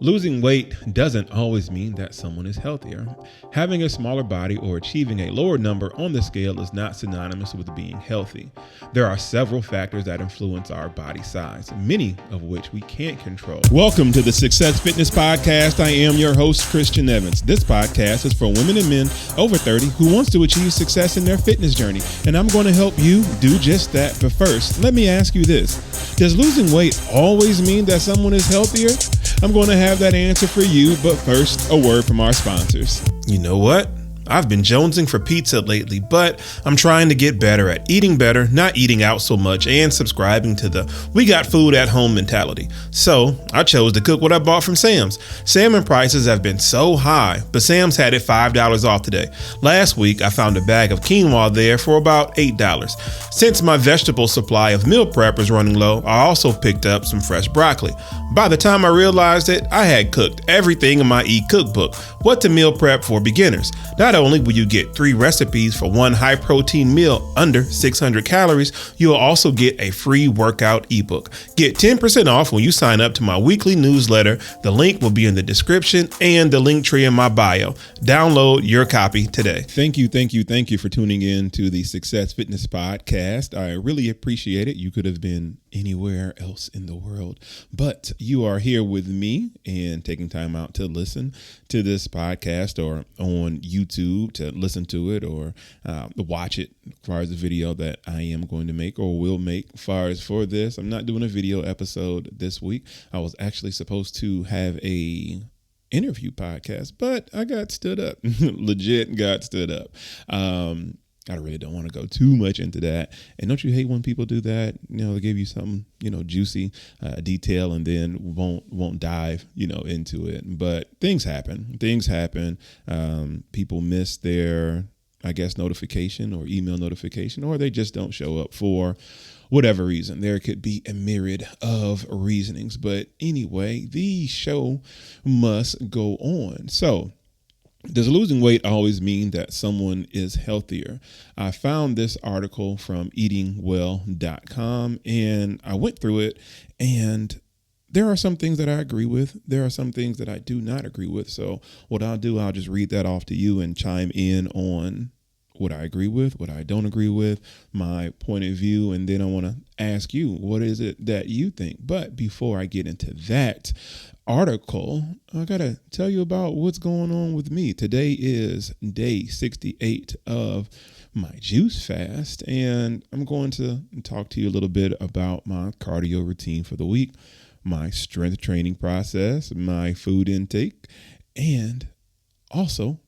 Losing weight doesn't always mean that someone is healthier. Having a smaller body or achieving a lower number on the scale is not synonymous with being healthy. There are several factors that influence our body size, many of which we can't control. Welcome to the Success Fitness Podcast. I am your host, Christian Evans. This podcast is for women and men over 30 who wants to achieve success in their fitness journey, and I'm going to help you do just that. But first, let me ask you this. Does losing weight always mean that someone is healthier? I'm going to have that answer for you, but first, a word from our sponsors. You know what? I've been jonesing for pizza lately, but I'm trying to get better at eating better, not eating out so much, and subscribing to the we got food at home mentality. So I chose to cook what I bought from Sam's. Salmon prices have been so high, but Sam's had it $5 off today. Last week, I found a bag of quinoa there for about $8. Since my vegetable supply of meal prep is running low, I also picked up some fresh broccoli. By the time I realized it, I had cooked everything in my e-cookbook, What to Meal Prep for Beginners. Not only will you get 3 recipes for one high-protein meal under 600 calories, you'll also get a free workout ebook. Get 10% off when you sign up to my weekly newsletter. The link will be in the description and the link tree in my bio. Download your copy today. Thank you for tuning in to the Success Fitness Podcast. I really appreciate it. You could have been anywhere else in the world, but you are here with me and taking time out to listen to this podcast, or on YouTube to listen to it, or watch it as far as the video that I am going to make or will make. As far as for this, I'm not doing a video episode this week. I was actually supposed to have a interview podcast, but I got stood up. Legit got stood up. I really don't want to go too much into that. And don't you hate when people do that? You know, they give you something, juicy detail, and then won't dive, into it. But things happen. People miss their, notification or email notification, or they just don't show up for whatever reason. There could be a myriad of reasonings. But anyway, the show must go on. So, does losing weight always mean that someone is healthier? I found this article from eatingwell.com, and I went through it, and there are some things that I agree with. There are some things that I do not agree with. So what I'll do, I'll just read that off to you and chime in on what I agree with, what I don't agree with, my point of view, and then I want to ask you, what is it that you think? But before I get into that article, I got to tell you about what's going on with me. Today is day 68 of my juice fast, and I'm going to talk to you a little bit about my cardio routine for the week, my strength training process, my food intake, and also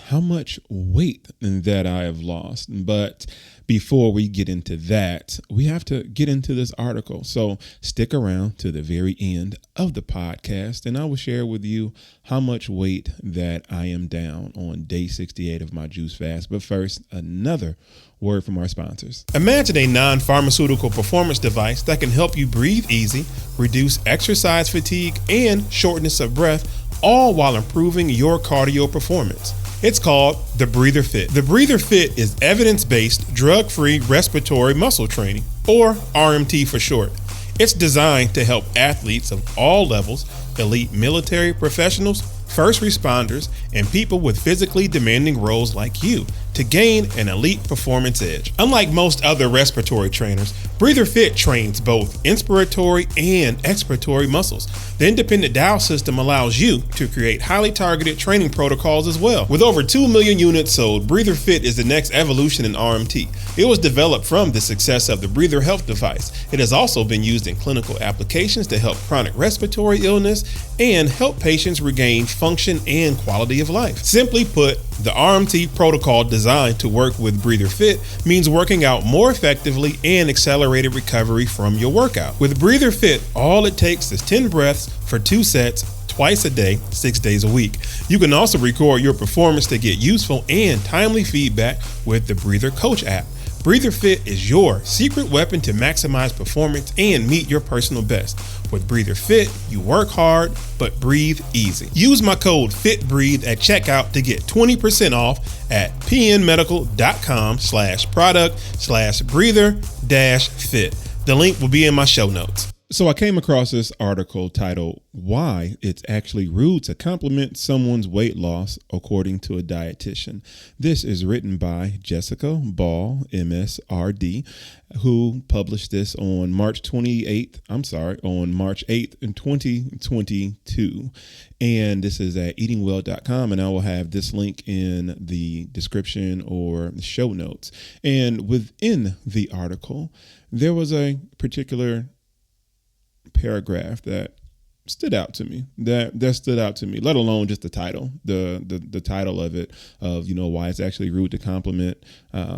how much weight that I have lost. But before we get into that, we have to get into this article. So stick around to the very end of the podcast, and I will share with you how much weight that I am down on day 68 of my juice fast. But first, another word from our sponsors. Imagine a non-pharmaceutical performance device that can help you breathe easy, reduce exercise fatigue, and shortness of breath, all while improving your cardio performance. It's called the Breather Fit. The Breather Fit is evidence-based, drug-free respiratory muscle training, or RMT for short. It's designed to help athletes of all levels, elite military professionals, first responders, and people with physically demanding roles like you to gain an elite performance edge. Unlike most other respiratory trainers, Breather Fit trains both inspiratory and expiratory muscles. The independent dial system allows you to create highly targeted training protocols as well. With over 2 million units sold, Breather Fit is the next evolution in RMT. It was developed from the success of the Breather Health device. It has also been used in clinical applications to help chronic respiratory illness and help patients regain function and quality of life. Simply put, the RMT protocol designed to work with Breather Fit means working out more effectively and accelerated recovery from your workout. With Breather Fit, all it takes is 10 breaths for 2 sets, twice a day, 6 days a week. You can also record your performance to get useful and timely feedback with the Breather Coach app. Breather Fit is your secret weapon to maximize performance and meet your personal best. With Breather Fit, you work hard, but breathe easy. Use my code FITBREATHE at checkout to get 20% off at pnmedical.com/product/breather-fit. The link will be in my show notes. So I came across this article titled "Why It's Actually Rude to Compliment Someone's Weight Loss According to a Dietitian." This is written by Jessica Ball, MSRD, who published this on March 8th in 2022. And this is at eatingwell.com, and I will have this link in the description or the show notes. And within the article, there was a particular paragraph that stood out to me, let alone just the title, the title of it, of, why it's actually rude to compliment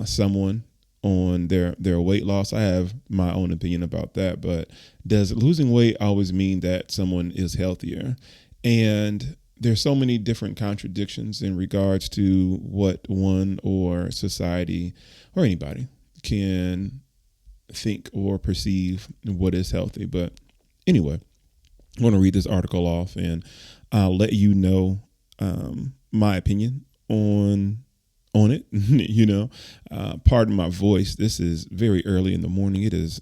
someone on their weight loss. I have my own opinion about that, but does losing weight always mean that someone is healthier? And there's so many different contradictions in regards to what one or society or anybody can think or perceive what is healthy. But anyway, I want to read this article off, and I'll let you know my opinion on it. Pardon my voice. This is very early in the morning. It is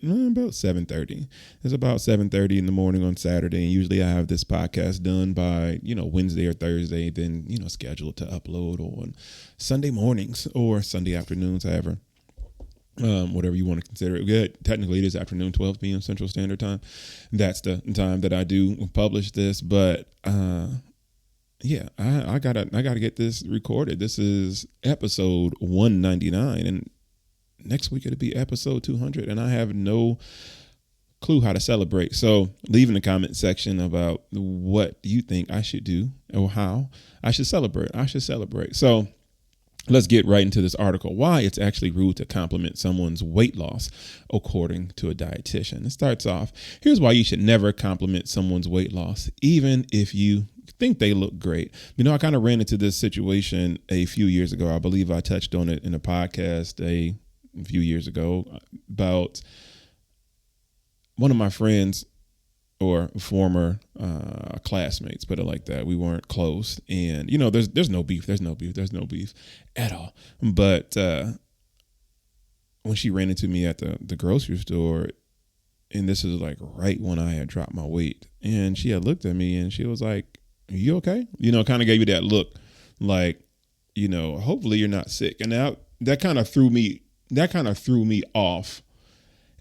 about 7:30. It's about 7:30 in the morning on Saturday, and usually I have this podcast done by Wednesday or Thursday, then scheduled to upload on Sunday mornings or Sunday afternoons, however. Whatever you want to consider it. Yeah, technically it is afternoon, 12 p.m. Central Standard Time. That's the time that I do publish this. But I gotta get this recorded. This is episode 199, and next week it'll be episode 200, and I have no clue how to celebrate. So leave in the comment section about what you think I should do or how I should celebrate. So let's get right into this article. Why it's actually rude to compliment someone's weight loss, according to a dietitian. It starts off, here's why you should never compliment someone's weight loss, even if you think they look great. I kind of ran into this situation a few years ago. I believe I touched on it in a podcast a few years ago about one of my friends or former classmates, put it like that. We weren't close, and there's no beef at all. But when she ran into me at the grocery store, and this is like right when I had dropped my weight, and she had looked at me and she was like, "Are you okay?" Kind of gave you that look, like, hopefully you're not sick. And that kind of threw me off,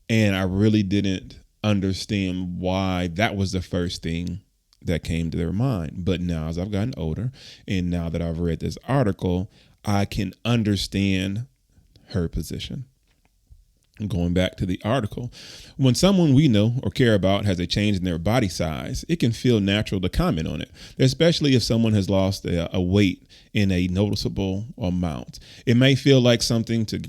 and I really didn't understand why that was the first thing that came to their mind. But now, as I've gotten older, and now that I've read this article, I can understand her position. Going back to the article, when someone we know or care about has a change in their body size, it can feel natural to comment on it, especially if someone has lost a weight in a noticeable amount. It may feel like something to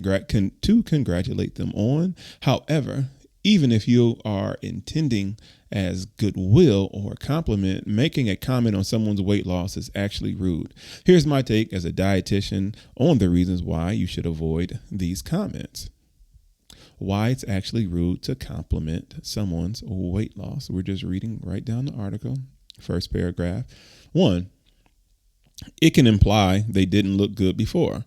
congratulate them on. However, even if you are intending as goodwill or a compliment, making a comment on someone's weight loss is actually rude. Here's my take as a dietitian on the reasons why you should avoid these comments. Why it's actually rude to compliment someone's weight loss. We're just reading right down the article. First paragraph. 1, it can imply they didn't look good before.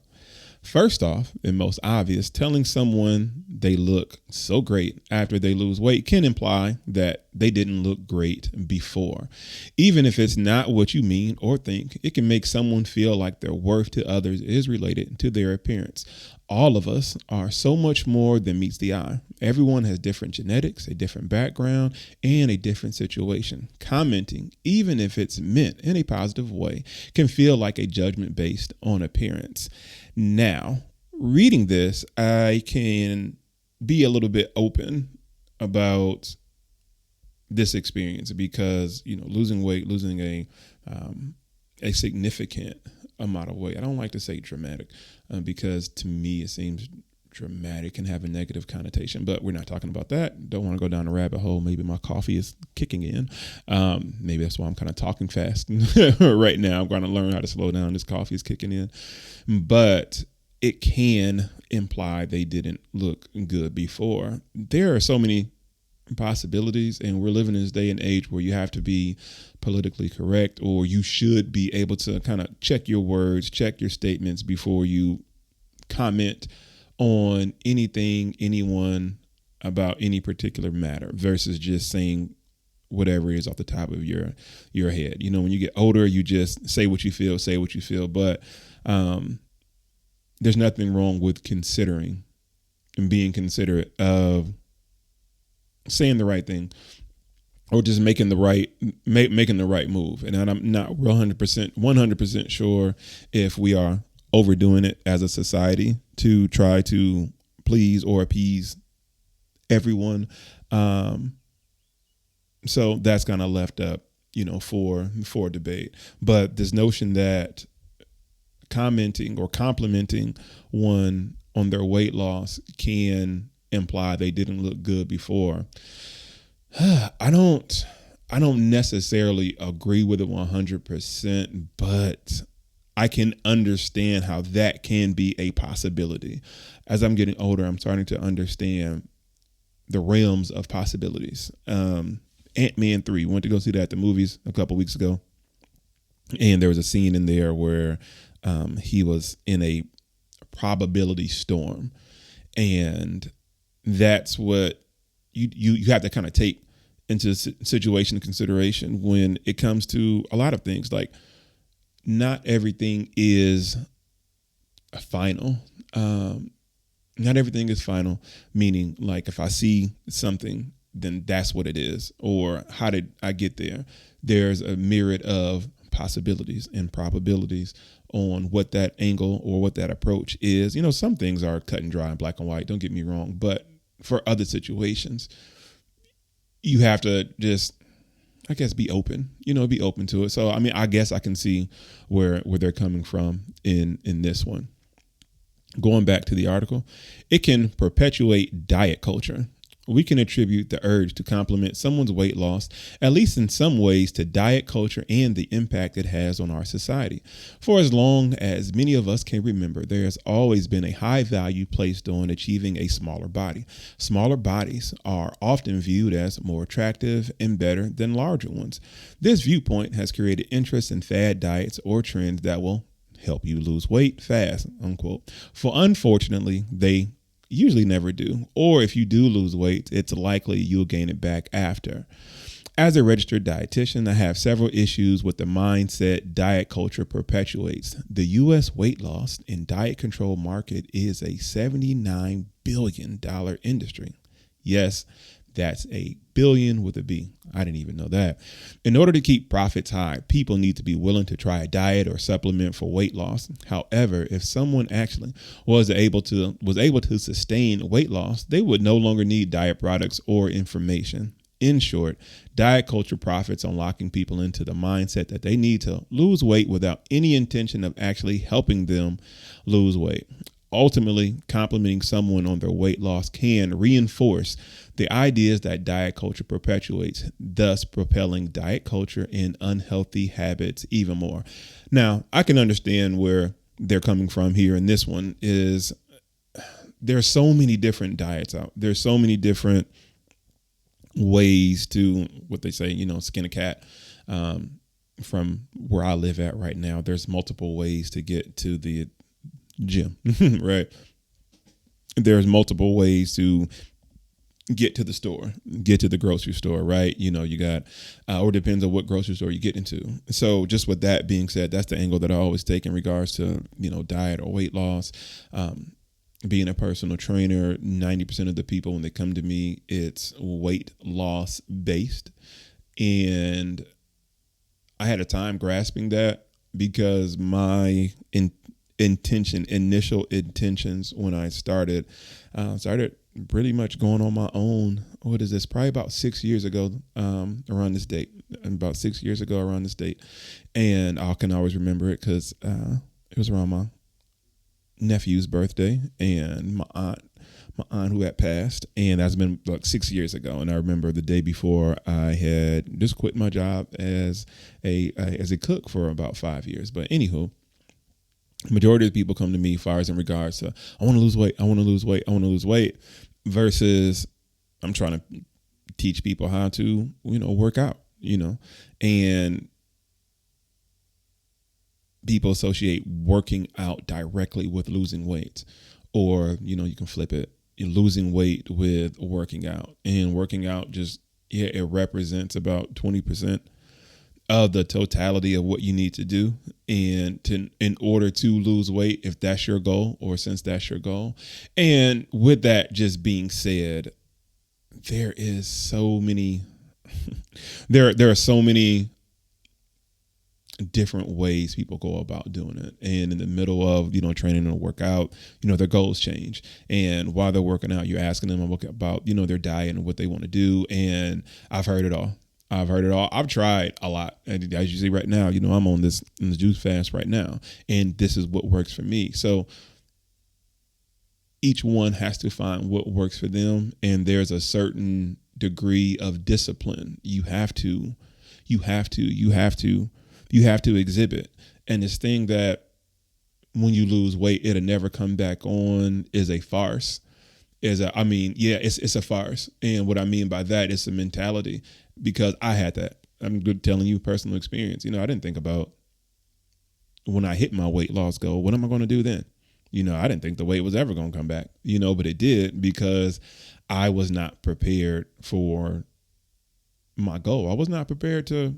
First off, and most obvious, telling someone they look so great after they lose weight can imply that they didn't look great before. Even if it's not what you mean or think, it can make someone feel like their worth to others is related to their appearance. All of us are so much more than meets the eye. Everyone has different genetics, a different background, and a different situation. Commenting, even if it's meant in a positive way, can feel like a judgment based on appearance. Now, reading this, I can be a little bit open about this experience because, losing weight, losing a significant amount of weight. I don't like to say dramatic because to me it seems dramatic and have a negative connotation, but we're not talking about that. Don't want to go down a rabbit hole. Maybe my coffee is kicking in. Maybe that's why I'm kind of talking fast right now. I'm going to learn how to slow down. This coffee is kicking in, but it can imply they didn't look good before. There are so many possibilities, and we're living in this day and age where you have to be politically correct, or you should be able to kind of check your words, check your statements before you comment on anything anyone about any particular matter versus just saying whatever is off the top of your head. You know, when you get older, you just say what you feel. But there's nothing wrong with considering and being considerate of saying the right thing or just making the right move. And I'm not 100% sure if we are overdoing it as a society to try to please or appease everyone. So that's kind of left up, for debate. But this notion that commenting or complimenting one on their weight loss can imply they didn't look good before. I don't necessarily agree with it 100%, but I can understand how that can be a possibility. As I'm getting older, I'm starting to understand the realms of possibilities. Ant-Man 3, went to go see that at the movies a couple weeks ago. And there was a scene in there where he was in a probability storm. And that's what you have to kind of take into situation consideration when it comes to a lot of things. Like, not everything is final. Not everything is final, meaning like if I see something, then that's what it is. Or how did I get there? There's a myriad of possibilities and probabilities on what that angle or what that approach is. Some things are cut and dry and black and white, don't get me wrong. But for other situations, you have to just, I guess, be open, be open to it. So, I guess I can see where they're coming from in this one. Going back to the article, it can perpetuate diet culture. We can attribute the urge to compliment someone's weight loss, at least in some ways, to diet culture and the impact it has on our society. For as long as many of us can remember, there has always been a high value placed on achieving a smaller body. Smaller bodies are often viewed as more attractive and better than larger ones. This viewpoint has created interest in fad diets or trends that will help you lose weight fast, unquote. For unfortunately, they usually never do. Or if you do lose weight, it's likely you'll gain it back after. As a registered dietitian, I have several issues with the mindset diet culture perpetuates. The U.S. weight loss and diet control market is a $79 billion industry. Yes, that's a billion with a B. I didn't even know that. In order to keep profits high, people need to be willing to try a diet or supplement for weight loss. However, if someone actually was able to sustain weight loss, they would no longer need diet products or information. In short, diet culture profits on locking people into the mindset that they need to lose weight without any intention of actually helping them lose weight. Ultimately, complimenting someone on their weight loss can reinforce the ideas that diet culture perpetuates, thus propelling diet culture and unhealthy habits even more. Now, I can understand where they're coming from here. And this one is, there's so many different diets out. There's so many different ways to, what they say, skin a cat. From where I live at right now, there's multiple ways to get to the gym, right? There's multiple ways to get to the store, get to the grocery store, right? You got, or depends on what grocery store you get into. So just with that being said, that's the angle that I always take in regards to, diet or weight loss. Being a personal trainer, 90% of the people, when they come to me, it's weight loss based. And I had a time grasping that because my initial intentions when I started pretty much going on my own. What is this? Probably about 6 years ago, around this date. About 6 years ago, around this date, and I can always remember it because it was around my nephew's birthday, and my aunt who had passed, and that's been like 6 years ago. And I remember the day before I had just quit my job as a cook for about 5 years. But anywho, majority of the people come to me fires in regards to, I want to lose weight, versus I'm trying to teach people how to, work out, and people associate working out directly with losing weight. Or, you can flip it. losing weight with working out, and working out just, yeah, it represents about 20% of the totality of what you need to do and to in order to lose weight, if that's your goal, or since that's your goal. And with that just being said, there is so many there are so many different ways people go about doing it. And in the middle of, training and workout, their goals change. And while they're working out, you're asking them about, their diet and what they want to do. And I've heard it all. I've tried a lot. And as you see right now, I'm on this juice fast right now, and this is what works for me. So each one has to find what works for them. And there's a certain degree of discipline you have to exhibit. And this thing that when you lose weight, it'll never come back on is a farce. It's a farce. And what I mean by that is a mentality, because I had that. I'm good telling you personal experience. I didn't think about when I hit my weight loss goal, what am I going to do then? I didn't think the weight was ever going to come back, but it did, because I was not prepared for my goal. I was not prepared to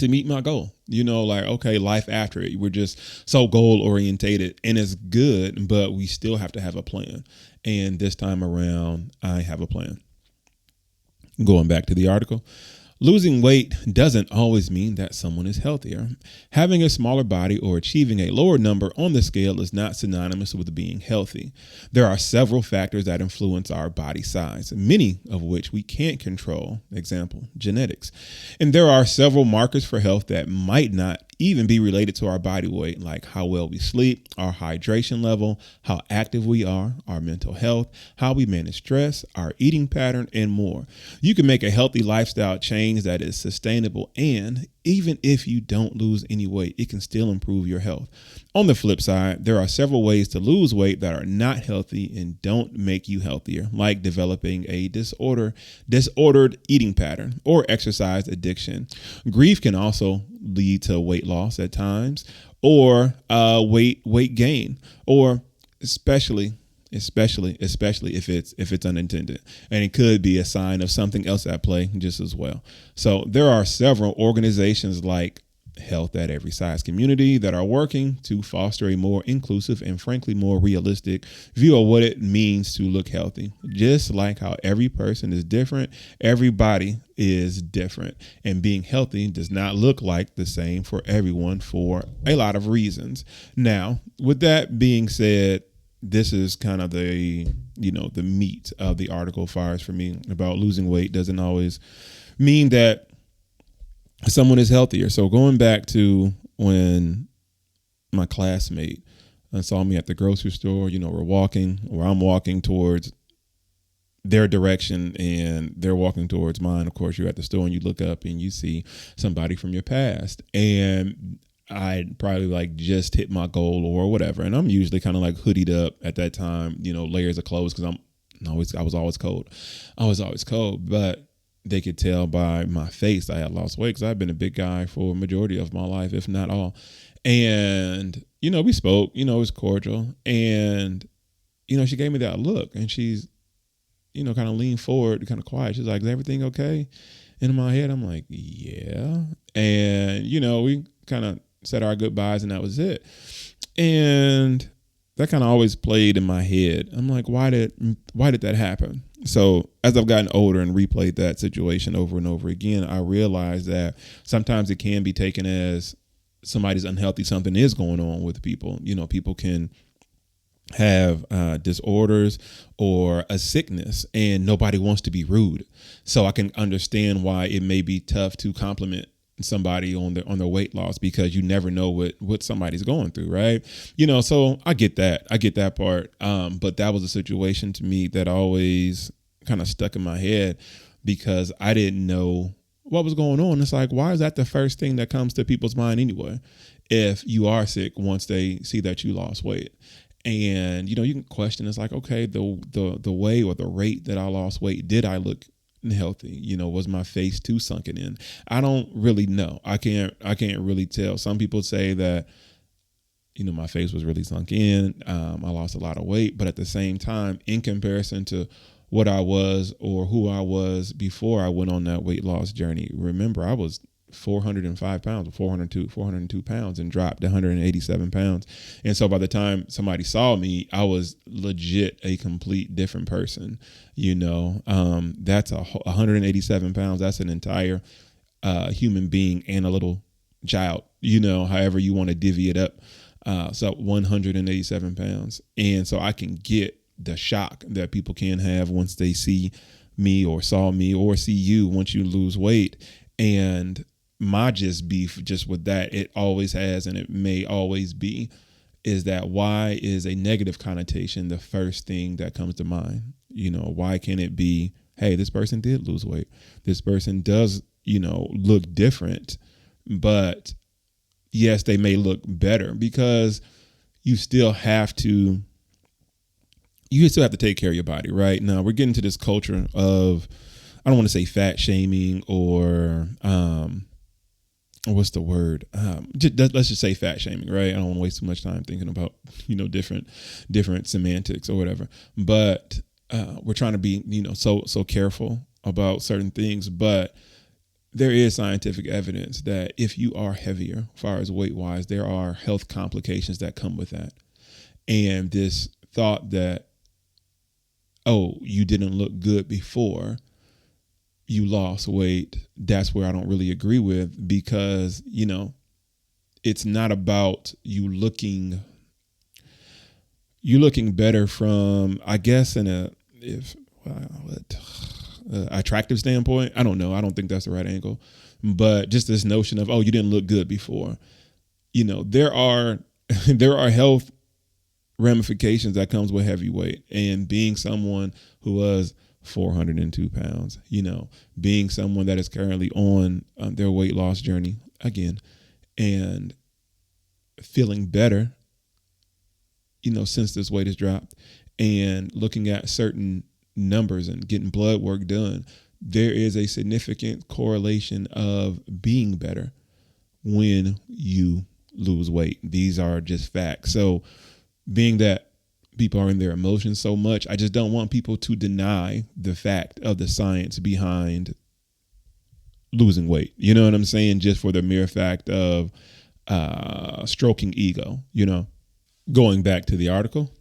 meet my goal. Okay, life after it, we're just so goal orientated, and it's good, but we still have to have a plan. And this time around, I have a plan. Going back to the article, losing weight doesn't always mean that someone is healthier. Having a smaller body or achieving a lower number on the scale is not synonymous with being healthy. There are several factors that influence our body size, many of which we can't control. Example, genetics. And there are several markers for health that might not even be related to our body weight, like how well we sleep, our hydration level, how active we are, our mental health, how we manage stress, our eating pattern, and more. You can make a healthy lifestyle change that is sustainable, and even if you don't lose any weight, it can still improve your health. On the flip side, there are several ways to lose weight that are not healthy and don't make you healthier, like developing a disordered eating pattern or exercise addiction. Grief can also lead to weight loss at times, or weight gain, or especially if it's unintended, and it could be a sign of something else at play just as well. So there are several organizations like Health at Every Size Community that are working to foster a more inclusive and frankly more realistic view of what it means to look healthy. Just like how every person is different, everybody is different, and being healthy does not look like the same for everyone for a lot of reasons. Now, with that being said, this is kind of the meat of the article. Far as for me, about losing weight doesn't always mean that someone is healthier. So going back to when my classmate saw me at the grocery store, I'm walking towards their direction and they're walking towards mine. Of course, you're at the store and you look up and you see somebody from your past, and I'd probably just hit my goal or whatever. And I'm usually kind of hoodied up at that time, layers of clothes, because I was always cold. But they could tell by my face I had lost weight, because I've been a big guy for a majority of my life, if not all. And, we spoke, it was cordial. And, she gave me that look, and she's, kind of leaned forward, kind of quiet. She's like, "Is everything okay?" And in my head, I'm like, "Yeah." And, we kind of said our goodbyes, and that was it. And that kind of always played in my head. I'm like, why did that happen? So as I've gotten older and replayed that situation over and over again, I realized that sometimes it can be taken as somebody's unhealthy. Something is going on with people. People can have disorders or a sickness, and nobody wants to be rude. So I can understand why it may be tough to compliment somebody on their weight loss, because you never know what somebody's going through, right? So I get that part. But that was a situation to me that always kind of stuck in my head, because I didn't know what was going on. It's like, why is that the first thing that comes to people's mind anyway? If you are sick, once they see that you lost weight. And, you can question, it's like, okay, the way or the rate that I lost weight, did I look healthy? Was my face too sunken in? I don't really know. I can't really tell. Some people say that my face was really sunk in. I lost a lot of weight, but at the same time, in comparison to what I was or who I was before I went on that weight loss journey, remember I was 405 pounds, 402 pounds, and dropped 187 pounds. And so by the time somebody saw me, I was legit a complete different person. That's 187 pounds. That's an entire human being and a little child, however you want to divvy it up. So 187 pounds. And so I can get the shock that people can have once they see me or saw me or see you once you lose weight. And my beef with that, it always has, and it may always be, is that why is a negative connotation the first thing that comes to mind? Why can't it be, hey, this person did lose weight. This person does, look different, but yes, they may look better, because you still have to take care of your body, right? Now we're getting to this culture of, I don't want to say fat shaming or what's the word? Let's just say fat shaming, right? I don't want to waste too much time thinking about, different semantics or whatever. But we're trying to be, so careful about certain things. But there is scientific evidence that if you are heavier, as far as weight wise, there are health complications that come with that. And this thought that, oh, you didn't look good before you lost weight, that's where I don't really agree with, because, it's not about you looking better from, I guess, attractive standpoint. I don't know. I don't think that's the right angle, but just this notion of, oh, you didn't look good before, there are health ramifications that comes with heavy weight, and being someone who was 402 pounds, being someone that is currently on their weight loss journey again and feeling better, since this weight has dropped, and looking at certain numbers and getting blood work done, there is a significant correlation of being better when you lose weight. These are just facts. So being that people are in their emotions so much, I just don't want people to deny the fact of the science behind losing weight. You know what I'm saying? Just for the mere fact of stroking ego, Going back to the article,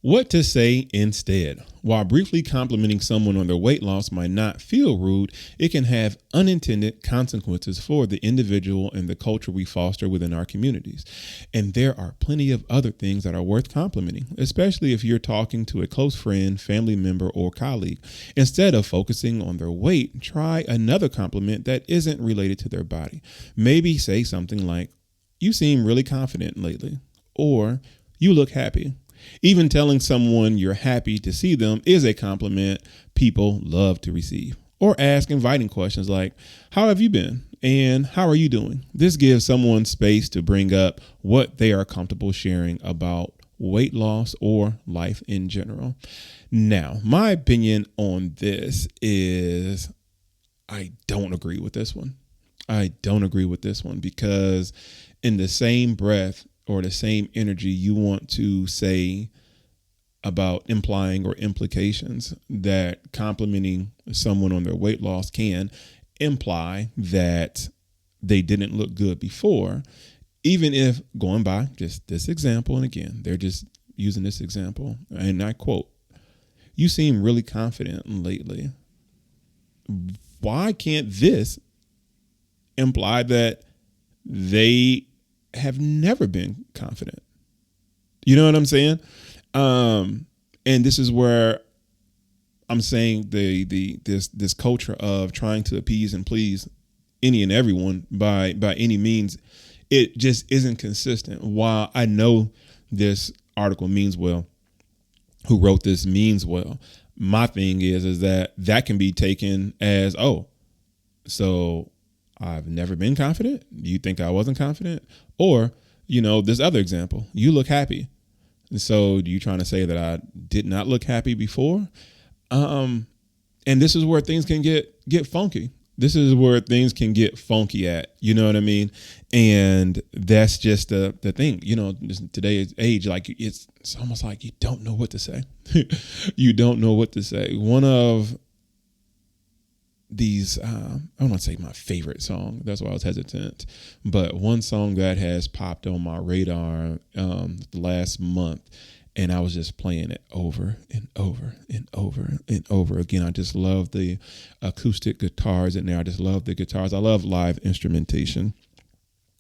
what to say instead. While briefly complimenting someone on their weight loss might not feel rude, it can have unintended consequences for the individual and the culture we foster within our communities. And there are plenty of other things that are worth complimenting, especially if you're talking to a close friend, family member, or colleague. Instead of focusing on their weight, try another compliment that isn't related to their body. Maybe say something like, "You seem really confident lately," or "You look happy." Even telling someone you're happy to see them is a compliment people love to receive. Or ask inviting questions like, "How have you been?" and "How are you doing?" This gives someone space to bring up what they are comfortable sharing about weight loss or life in general. Now, my opinion on this is I don't agree with this one. Because in the same breath or the same energy, you want to say about implying or implications that complimenting someone on their weight loss can imply that they didn't look good before, even if, going by just this example, and again, they're just using this example, and I quote, "You seem really confident lately." Why can't this imply that they have never been confident? You know what I'm saying? And this is where I'm saying this culture of trying to appease and please any and everyone by any means, it just isn't consistent. While I know this article means well, who wrote this means well, my thing is that can be taken as, oh, so I've never been confident. You think I wasn't confident? Or, this other example, "You look happy." And so you trying to say that I did not look happy before? And this is where things can get funky. This is where things can get funky at, you know what I mean? And that's just the thing, today's age, like it's almost like you don't know what to say. You don't know what to say. One of these, I don't want to say my favorite song, that's why I was hesitant, but one song that has popped on my radar last month, and I was just playing it over and over and over and over again. I just love the acoustic guitars in there. I just love the guitars. I love live instrumentation.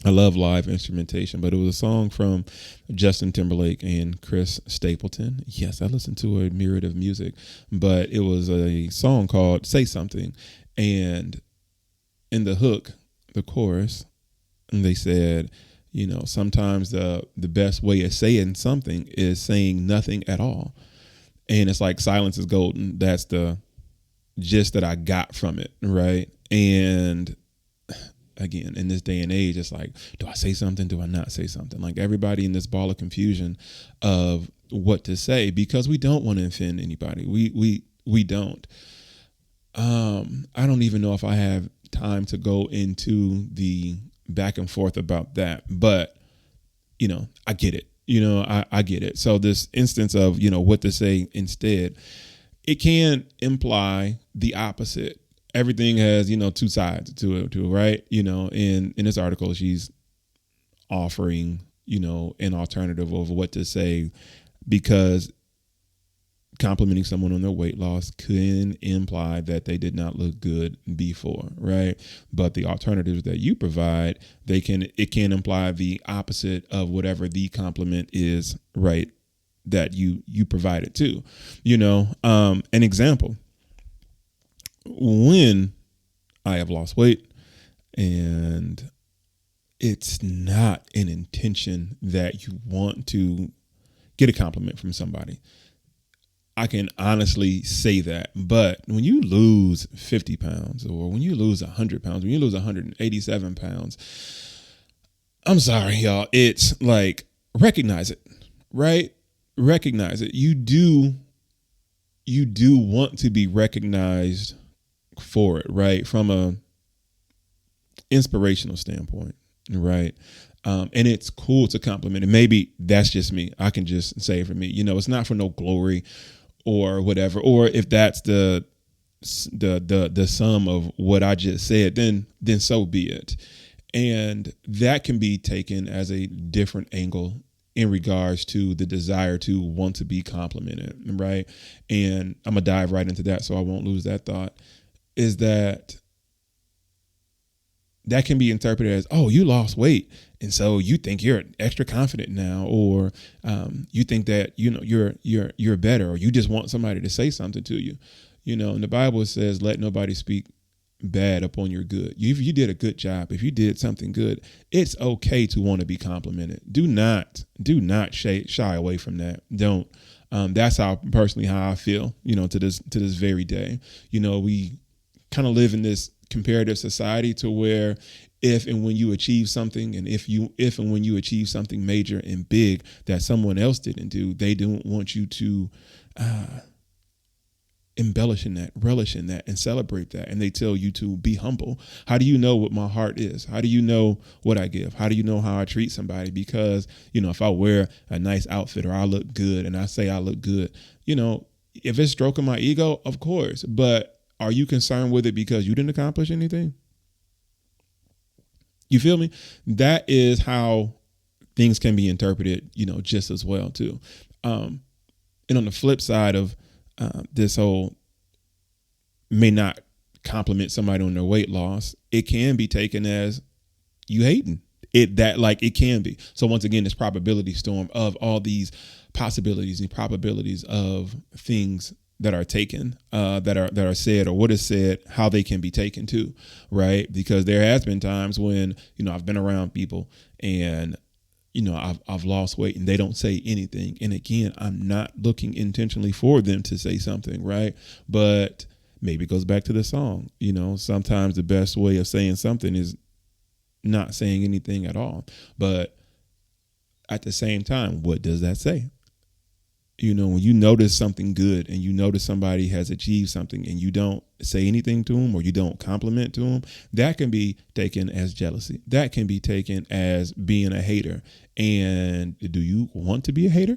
But it was a song from Justin Timberlake and Chris Stapleton. Yes, I listened to a myriad of music, but it was a song called Say Something. And in the hook, the chorus, and they said, sometimes the best way of saying something is saying nothing at all. And it's like silence is golden. That's the gist that I got from it, right? And again, in this day and age, it's like, do I say something? Do I not say something? Like everybody in this ball of confusion of what to say, because we don't want to offend anybody. We don't. I don't even know if I have time to go into the back and forth about that, but I get it. I get it. So this instance of, what to say instead, it can imply the opposite. Everything has, two sides to it, right? In this article, she's offering, an alternative of what to say, because complimenting someone on their weight loss can imply that they did not look good before, right? But the alternatives that you provide, it can imply the opposite of whatever the compliment is, right, that you provided to. An example, when I have lost weight, and it's not an intention that you want to get a compliment from somebody, I can honestly say that. But when you lose 50 pounds, or when you lose 100 pounds, when you lose 187 pounds, I'm sorry, y'all. It's like, recognize it, right? Recognize it. You do want to be recognized for it, right? From a inspirational standpoint, right? And it's cool to compliment. And maybe that's just me. I can just say it for me. It's not for no glory or whatever. Or if that's the sum of what I just said, then so be it. And that can be taken as a different angle in regards to the desire to want to be complimented, right? And I'm gonna dive right into that so I won't lose that thought. Is that can be interpreted as, oh, you lost weight, and so you think you're extra confident now, or you think that you're better, or you just want somebody to say something to you. And the Bible says, let nobody speak bad upon your good. If you did a good job, if you did something good, it's okay to want to be complimented. Do not shy away from that. Don't. That's how I feel, to this very day. We kind of live in this comparative society to where if and when you achieve something, and if and when you achieve something major and big that someone else didn't do, they don't want you to embellish in that, relish in that, and celebrate that. And they tell you to be humble. How do you know what my heart is? How do you know what I give? How do you know how I treat somebody? Because, if I wear a nice outfit, or I look good, and I say I look good, if it's stroking my ego, of course, but are you concerned with it because you didn't accomplish anything? You feel me? That is how things can be interpreted, just as well too. And on the flip side of this whole may not compliment somebody on their weight loss, it can be taken as you hating it. It can be. So once again, this probability storm of all these possibilities and probabilities of things that are taken, that are said, or what is said, how they can be taken too, right? Because there has been times when, I've been around people and, I've lost weight and they don't say anything. And again, I'm not looking intentionally for them to say something, right? But maybe it goes back to the song. Sometimes the best way of saying something is not saying anything at all. But at the same time, what does that say? When you notice something good and you notice somebody has achieved something and you don't say anything to them or you don't compliment to them, that can be taken as jealousy. That can be taken as being a hater. And do you want to be a hater?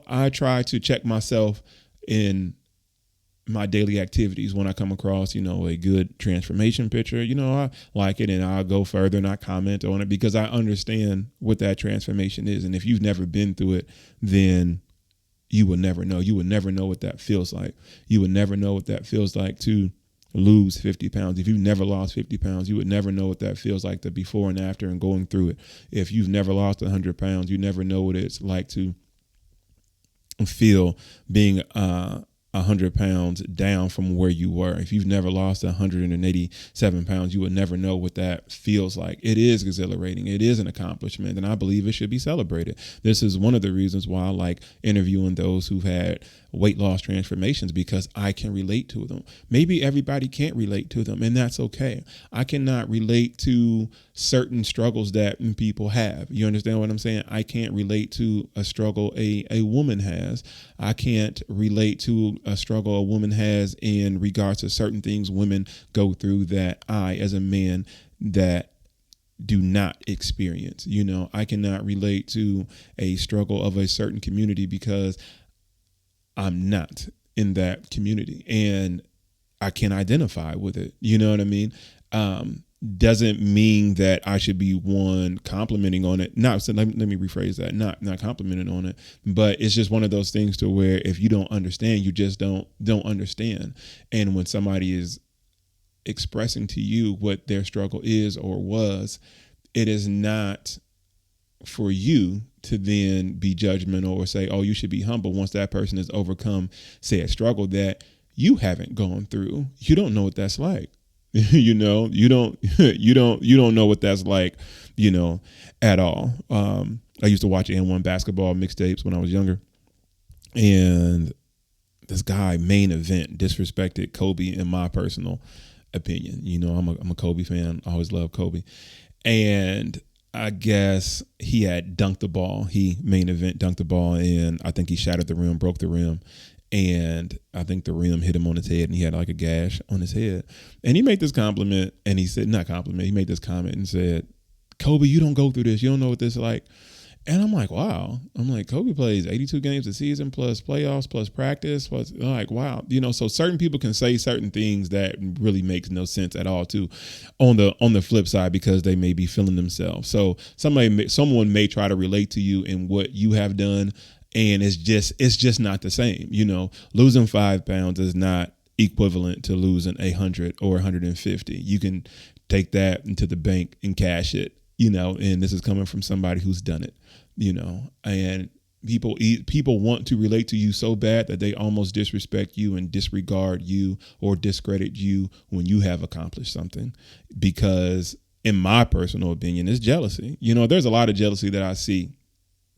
I try to check myself in my daily activities when I come across, a good transformation picture. I like it and I'll go further and I comment on it because I understand what that transformation is. And if you've never been through it, then you will never know. You will never know what that feels like. You would never know what that feels like to lose 50 pounds. If you've never lost 50 pounds, you would never know what that feels like, the before and after and going through it. If you've never lost 100 pounds, you never know what it's like to feel being 100 pounds down from where you were. If you've never lost 187 pounds, you would never know what that feels like. It is exhilarating. It is an accomplishment, and I believe it should be celebrated. This is one of the reasons why I like interviewing those who've had weight loss transformations, because I can relate to them. Maybe everybody can't relate to them, and that's okay. I cannot relate to certain struggles that people have. You understand what I'm saying? I can't relate to a struggle a woman has. I can't relate to a struggle a woman has in regards to certain things women go through that I, as a man, that do not experience. I cannot relate to a struggle of a certain community because I'm not in that community and I can identify with it. You know what I mean? Doesn't mean that I should be one complimenting on it. So let me rephrase that. Not complimenting on it, but it's just one of those things to where if you don't understand, you just don't understand. And when somebody is expressing to you what their struggle is or was, it is not for you to then be judgmental or say, oh, you should be humble once that person has overcome, say, a struggle that you haven't gone through. You don't know what that's like. You don't know what that's like, at all. I used to watch N1 basketball mixtapes when I was younger, and this guy, Main Event, disrespected Kobe in my personal opinion. I'm a Kobe fan. I always loved Kobe. And I guess he had dunked the ball. Main Event dunked the ball, and I think he shattered the rim, broke the rim. And I think the rim hit him on his head and he had like a gash on his head. And he made this compliment and he said, not compliment, he made this comment and said, Kobe, you don't go through this. You don't know what this is like. And I'm like, wow. I'm like, Kobe plays 82 games a season plus playoffs plus practice plus, like, wow. So certain people can say certain things that really makes no sense at all too on the flip side, because they may be feeling themselves. So someone may try to relate to you in what you have done, and it's just not the same. Losing 5 pounds is not equivalent to losing 100 or 150. You can take that into the bank and cash it, and this is coming from somebody who's done it, and people want to relate to you so bad that they almost disrespect you and disregard you or discredit you when you have accomplished something, because in my personal opinion, it's jealousy. There's a lot of jealousy that I see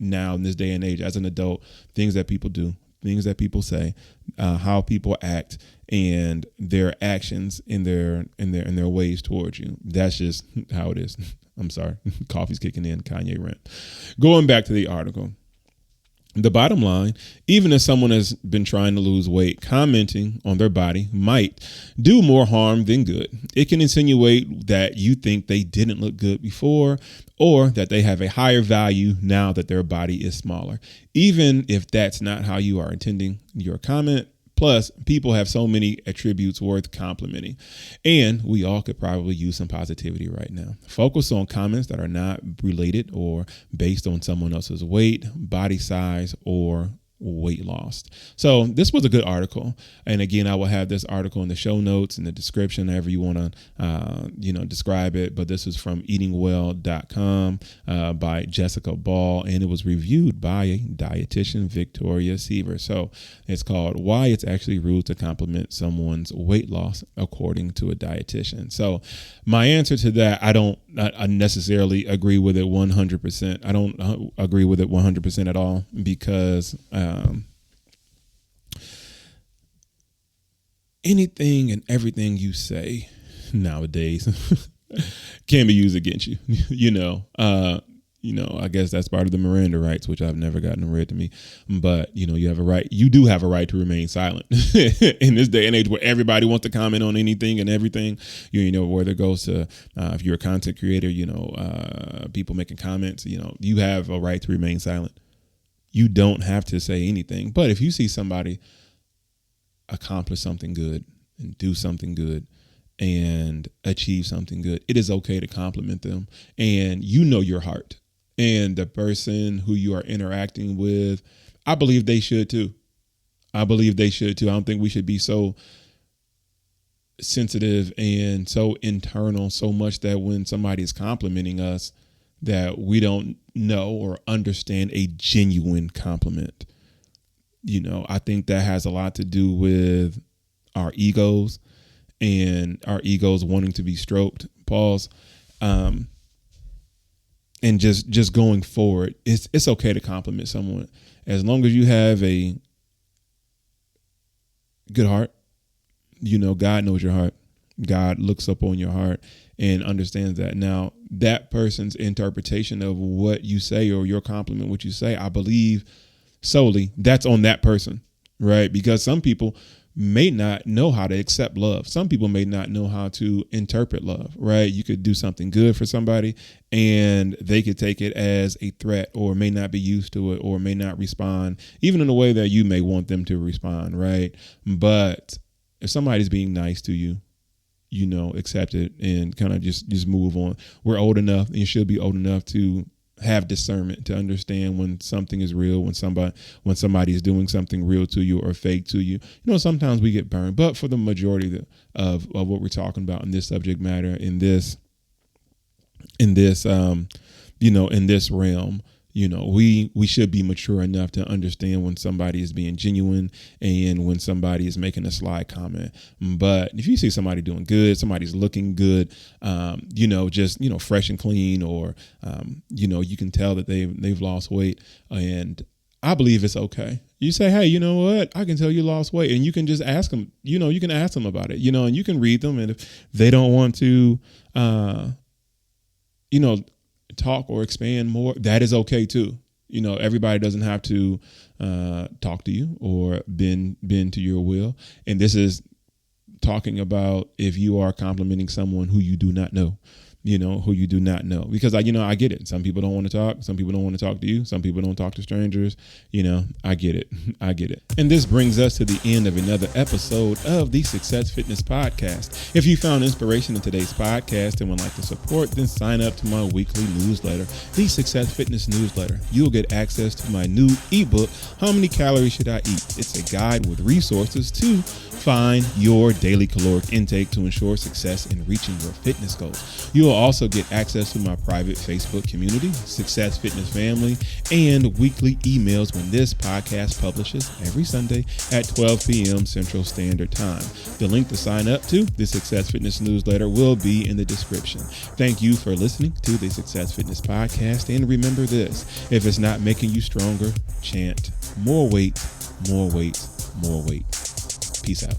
now in this day and age as an adult, things that people do, things that people say, how people act, and their actions in their ways towards you. That's just how it is. I'm sorry. Coffee's kicking in. Kanye rant. Going back to the article. The bottom line, even if someone has been trying to lose weight, commenting on their body might do more harm than good. It can insinuate that you think they didn't look good before, or that they have a higher value now that their body is smaller, even if that's not how you are intending your comment. Plus, people have so many attributes worth complimenting, and we all could probably use some positivity right now. Focus on comments that are not related or based on someone else's weight, body size, or weight loss. So this was a good article. And again, I will have this article in the show notes, in the description, however you want to, describe it. But this is from eatingwell.com by Jessica Ball, and it was reviewed by a dietitian, Victoria Seaver. So it's called Why It's Actually Rude to Compliment Someone's Weight Loss According to a Dietitian. So my answer to that, I necessarily agree with it 100%. I don't agree with it 100% at all, because anything and everything you say nowadays can be used against you. I guess that's part of the Miranda rights, which I've never gotten read to me. But, you have a right. You do have a right to remain silent in this day and age where everybody wants to comment on anything and everything. Whether it goes to if you're a content creator, people making comments, you have a right to remain silent. You don't have to say anything. But if you see somebody accomplish something good and do something good and achieve something good, it is okay to compliment them. And your heart. And the person who you are interacting with, I believe they should too. I don't think we should be so sensitive and so internal so much that when somebody is complimenting us that we don't know or understand a genuine compliment. I think that has a lot to do with our egos and our egos wanting to be stroked. Pause. And just going forward, it's okay to compliment someone as long as you have a good heart. God knows your heart. God looks up on your heart and understands that. Now, that person's interpretation of what you say or your compliment, what you say, I believe solely that's on that person, right? Because some people may not know how to accept love. Some people may not know how to interpret love, right? You could do something good for somebody and they could take it as a threat or may not be used to it or may not respond even in a way that you may want them to respond, right? But if somebody's being nice to you, accept it and kind of just move on. We're old enough and you should be old enough to have discernment to understand when something is real, when somebody is doing something real to you or fake to you. Sometimes we get burned, but for the majority of what we're talking about in this subject matter, in this realm, we should be mature enough to understand when somebody is being genuine and when somebody is making a sly comment. But if you see somebody doing good, somebody's looking good, fresh and clean, or you can tell that they've lost weight, and I believe it's okay. You say, hey, you know what? I can tell you lost weight, and you can just ask them. You can ask them about it. And you can read them, and if they don't want to, talk or expand more, that is okay too. Everybody doesn't have to talk to you or bend to your will. And this is talking about if you are complimenting someone who you do not know. Because I get it. Some people don't want to talk. Some people don't want to talk to you. Some people don't talk to strangers. I get it. And this brings us to the end of another episode of the Success Fitness Podcast. If you found inspiration in today's podcast and would like to support, then sign up to my weekly newsletter, the Success Fitness Newsletter. You'll get access to my new ebook, How Many Calories Should I Eat? It's a guide with resources to find your daily caloric intake to ensure success in reaching your fitness goals. You will also get access to my private Facebook community, Success Fitness Family, and weekly emails when this podcast publishes every Sunday at 12 p.m. Central Standard Time. The link to sign up to the Success Fitness Newsletter will be in the description. Thank you for listening to the Success Fitness Podcast, and remember this: if it's not making you stronger, chant more weight, more weight, more weight. Peace out.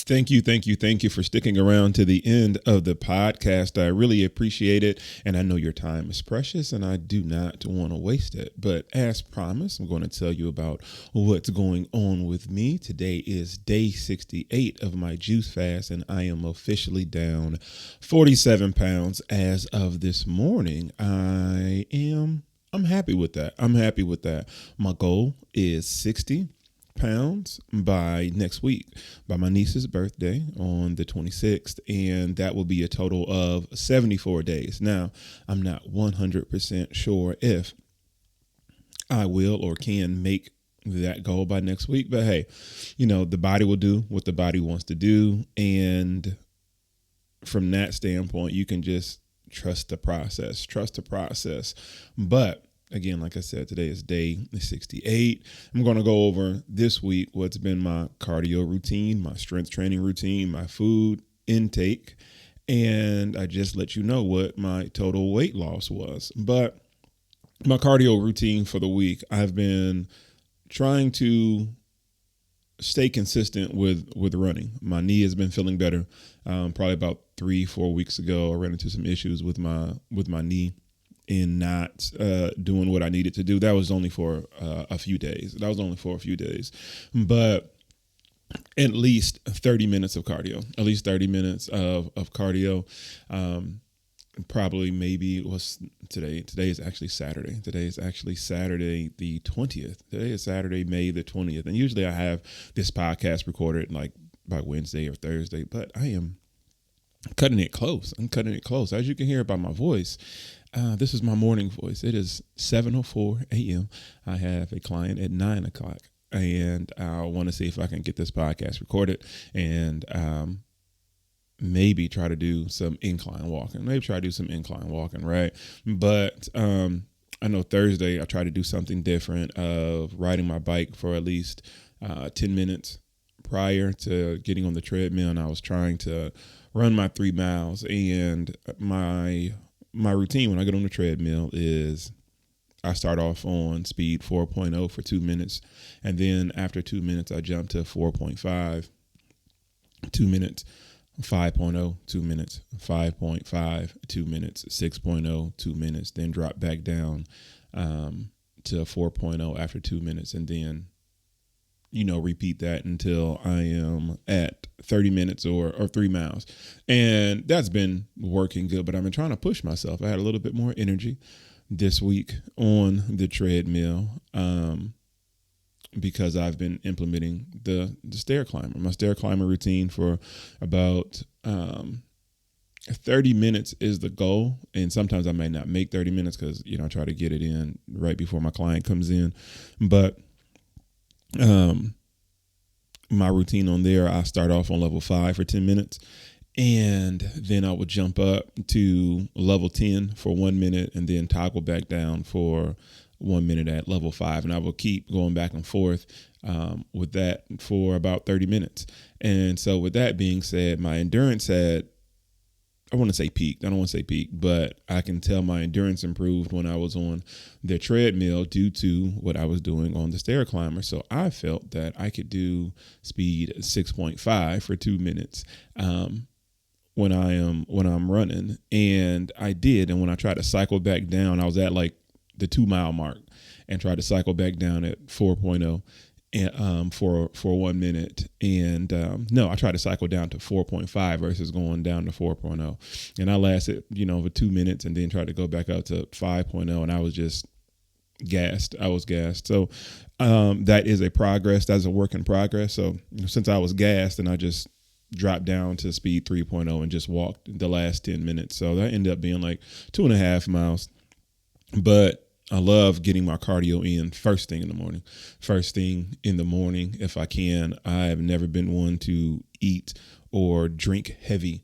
Thank you for sticking around to the end of the podcast. I really appreciate it. And I know your time is precious and I do not want to waste it. But as promised, I'm going to tell you about what's going on with me. Today is day 68 of my juice fast, and I am officially down 47 pounds as of this morning. I'm happy with that. My goal is 60 pounds by next week, by my niece's birthday on the 26th, and that will be a total of 74 days. Now, I'm not 100% sure if I will or can make that goal by next week, but hey, the body will do what the body wants to do, and from that standpoint, you can just trust the process. But again, like I said, today is day 68. I'm going to go over this week what's been my cardio routine, my strength training routine, my food intake, and I just let you know what my total weight loss was. But my cardio routine for the week, I've been trying to stay consistent with running. My knee has been feeling better. Probably about 3-4 weeks ago, I ran into some issues with my knee. and not doing what I needed to do. That was only for a few days. That was only for a few days, but at least 30 minutes of cardio, at least 30 minutes of cardio. Probably maybe what's today? Today is actually Saturday. Today is actually Saturday the 20th. Today is Saturday, May the 20th. And usually I have this podcast recorded like by Wednesday or Thursday, but I am cutting it close. I'm cutting it close. As you can hear by my voice, this is my morning voice. It is 7:04 a.m. I have a client at 9 o'clock, and I want to see if I can get this podcast recorded and maybe try to do some incline walking. Right? But I know Thursday I try to do something different of riding my bike for at least 10 minutes prior to getting on the treadmill, and I was trying to run my 3 miles. And my routine when I get on the treadmill is I start off on speed 4.0 for 2 minutes, and then after 2 minutes I jump to 4.5, 2 minutes, 5.0, 2 minutes, 5.5, 2 minutes, 6.0, 2 minutes, then drop back down to 4.0 after 2 minutes, and then repeat that until I am at 30 minutes or 3 miles. And that's been working good, but I've been trying to push myself. I had a little bit more energy this week on the treadmill because I've been implementing the stair climber, my stair climber routine for about 30 minutes is the goal. And sometimes I may not make 30 minutes because, I try to get it in right before my client comes in. But my routine on there, I start off on level 5 for 10 minutes, and then I would jump up to level 10 for 1 minute and then toggle back down for 1 minute at level 5. And I will keep going back and forth with that for about 30 minutes. And so with that being said, my endurance had, I want to say peaked. I don't want to say peak, but I can tell my endurance improved when I was on the treadmill due to what I was doing on the stair climber. So I felt that I could do speed 6.5 for 2 minutes when I'm running, and I did. And when I tried to cycle back down, I was at like the 2 mile mark and tried to cycle back down at 4.0. And for 1 minute, and no, I tried to cycle down to 4.5 versus going down to 4.0, and I lasted for 2 minutes and then tried to go back up to 5.0, and I was just gassed. So that is a progress. That's a work in progress. So since I was gassed, and I just dropped down to speed 3.0 and just walked the last 10 minutes. So that ended up being like 2.5 miles, but I love getting my cardio in first thing in the morning. If I can. I have never been one to eat or drink heavy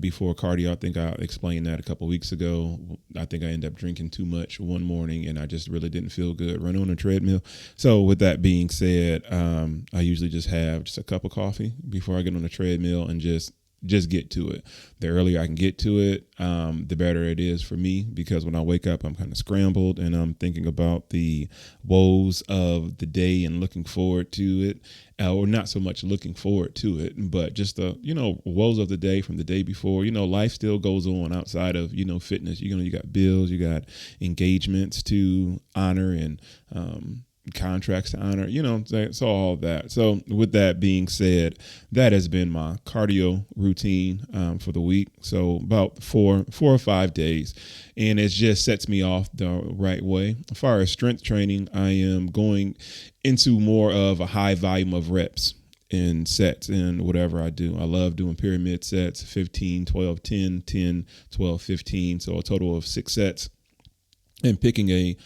before cardio. I think I explained that a couple of weeks ago. I think I ended up drinking too much one morning, and I just really didn't feel good running on a treadmill. So with that being said, I usually just have just a cup of coffee before I get on the treadmill and just get to it. The earlier I can get to it, the better it is for me, because when I wake up, I'm kind of scrambled and I'm thinking about the woes of the day and looking forward to it, or not so much looking forward to it, but just the, woes of the day from the day before. Life still goes on outside of, fitness. You got bills, you got engagements to honor, and, contracts to honor, so all of that. So with that being said, that has been my cardio routine for the week. So about four or 5 days, and it just sets me off the right way. As far as strength training, I am going into more of a high volume of reps and sets in whatever I do. I love doing pyramid sets, 15, 12, 10, 10, 12, 15. So a total of 6 sets, and picking a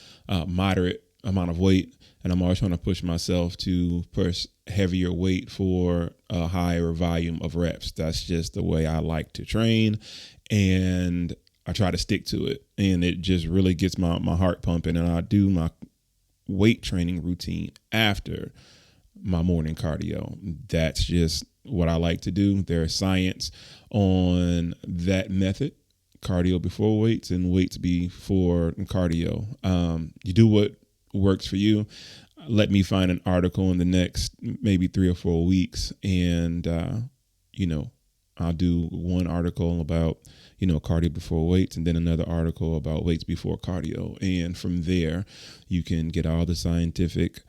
moderate amount of weight. And I'm always trying to push myself to push heavier weight for a higher volume of reps. That's just the way I like to train, and I try to stick to it. And it just really gets my heart pumping. And I do my weight training routine after my morning cardio. That's just what I like to do. There's science on that method. Cardio before weights and weights before cardio. You do what works for you. Let me find an article in the next maybe 3 or 4 weeks, and I'll do one article about, cardio before weights, and then another article about weights before cardio. And from there, you can get all the scientific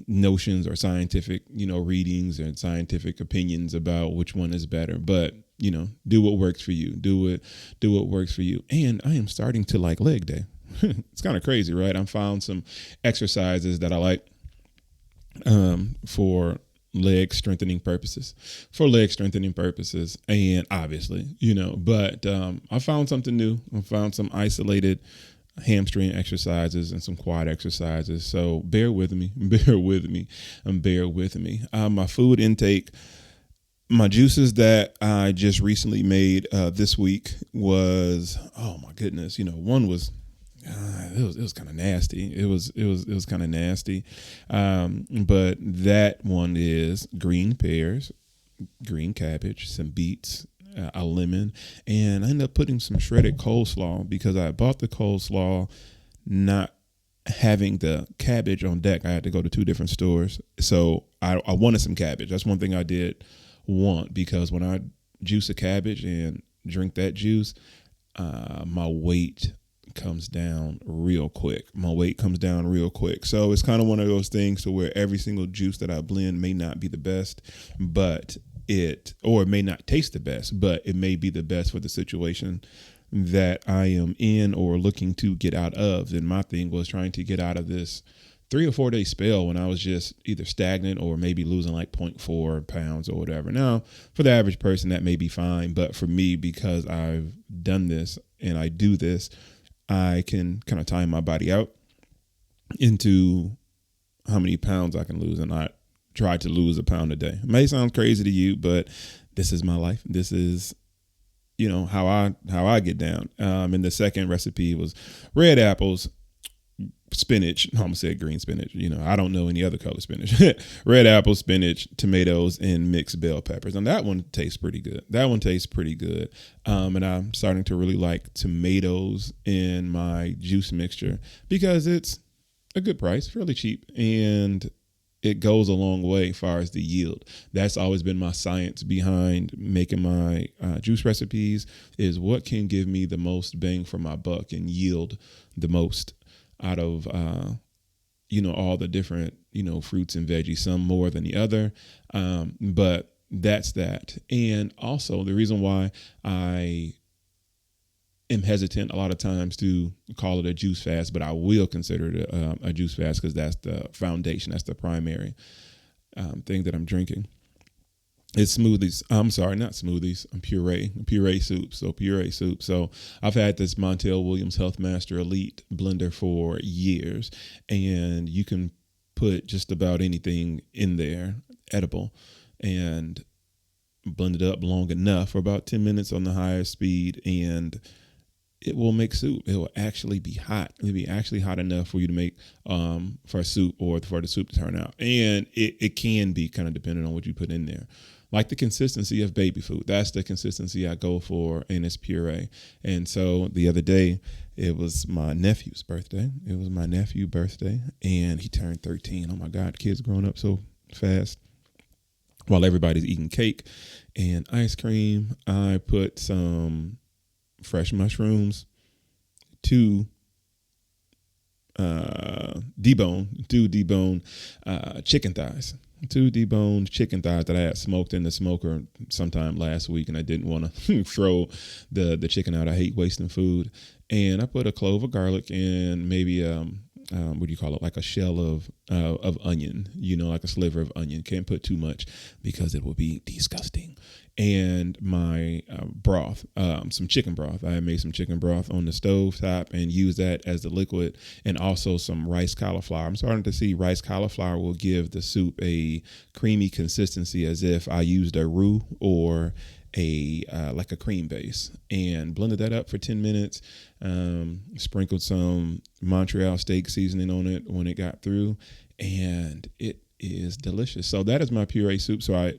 notions or scientific, readings and scientific opinions about which one is better. But, do what works for you. Do what works for you. And I am starting to like leg day. It's kind of crazy, right? I found some exercises that I like for leg strengthening purposes, and obviously, but I found something new. I found some isolated hamstring exercises and some quad exercises. So bear with me. My food intake, my juices that I just recently made this week was, oh my goodness, one was it was kind of nasty. It was kind of nasty. But that one is green pears, green cabbage, some beets, a lemon, and I ended up putting some shredded coleslaw because I bought the coleslaw not having the cabbage on deck. I had to go to two different stores. So I wanted some cabbage. That's one thing I did want, because when I juice a cabbage and drink that juice, my weight comes down real quick. So it's kind of one of those things to where every single juice that I blend may not be the best, but it may not taste the best, but it may be the best for the situation that I am in or looking to get out of. And my thing was trying to get out of this 3 or 4 day spell when I was just either stagnant or maybe losing like 0.4 pounds or whatever. Now, for the average person, that may be fine. But for me, because I've done this and I do this, I can kind of time my body out into how many pounds I can lose. And I try to lose a pound a day. It may sound crazy to you, but this is my life. This is, how I get down. And the second recipe was red apples, spinach. I almost said green spinach. I don't know any other color spinach. Red apples, spinach, tomatoes, and mixed bell peppers. And that one tastes pretty good. And I'm starting to really like tomatoes in my juice mixture because it's a good price, fairly cheap, and it goes a long way as far as the yield. That's always been my science behind making my juice recipes, is what can give me the most bang for my buck and yield the most out of, all the different, fruits and veggies, some more than the other. But that's that. And also the reason why I am hesitant a lot of times to call it a juice fast, but I will consider it a juice fast because that's the foundation. That's the primary thing that I'm drinking. It's smoothies. I'm sorry, not smoothies. Puree soup. So I've had this Montel Williams Health Master Elite blender for years, and you can put just about anything in there, edible, and blend it up long enough for about 10 minutes on the highest speed, and it will make soup. It will actually be hot. It'll be actually hot enough for you to make for a soup or for the soup to turn out. And it can be kind of dependent on what you put in there. Like the consistency of baby food. That's the consistency I go for, and it's puree. And so the other day, it was my nephew's birthday. And he turned 13. Oh my God, kids growing up so fast. While everybody's eating cake and ice cream, I put some fresh mushrooms, two deboned chicken thighs. 2 deboned chicken thighs that I had smoked in the smoker sometime last week, and I didn't want to throw the chicken out. I hate wasting food. And I put a clove of garlic and maybe what do you call it? Like a shell of onion, like a sliver of onion. Can't put too much because it will be disgusting. And my broth, some chicken broth. I made some chicken broth on the stove top and used that as the liquid, and also some rice cauliflower. I'm starting to see rice cauliflower will give the soup a creamy consistency, as if I used a roux or like a cream base, and blended that up for 10 minutes. Sprinkled some Montreal steak seasoning on it when it got through, and it is delicious. So that is my puree soup. So I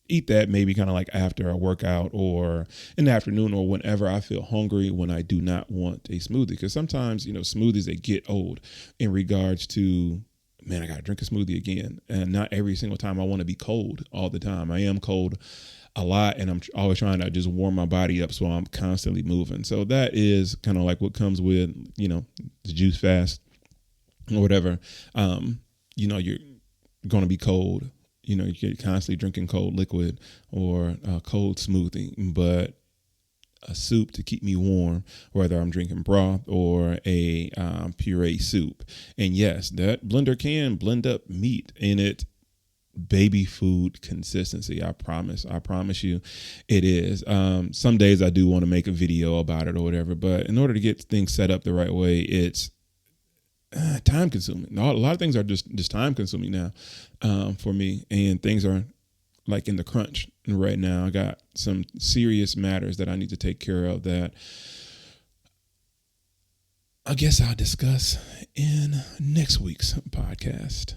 eat that maybe kind of like after a workout or in the afternoon or whenever I feel hungry, when I do not want a smoothie. Because sometimes, smoothies, they get old in regards to man, I got to drink a smoothie again. And not every single time I want to be cold all the time. I am cold a lot, and I'm always trying to just warm my body up, so I'm constantly moving. So that is kind of like what comes with, the juice fast or whatever. You're going to be cold. You're constantly drinking cold liquid or a cold smoothie, but a soup to keep me warm, whether I'm drinking broth or a puree soup. And yes, that blender can blend up meat in it. Baby food consistency. I promise you it is. Some days I do want to make a video about it or whatever, but in order to get things set up the right way, it's time consuming. A lot of things are just time consuming now for me, and things are like in the crunch right now. I got some serious matters that I need to take care of that I guess I'll discuss in next week's podcast.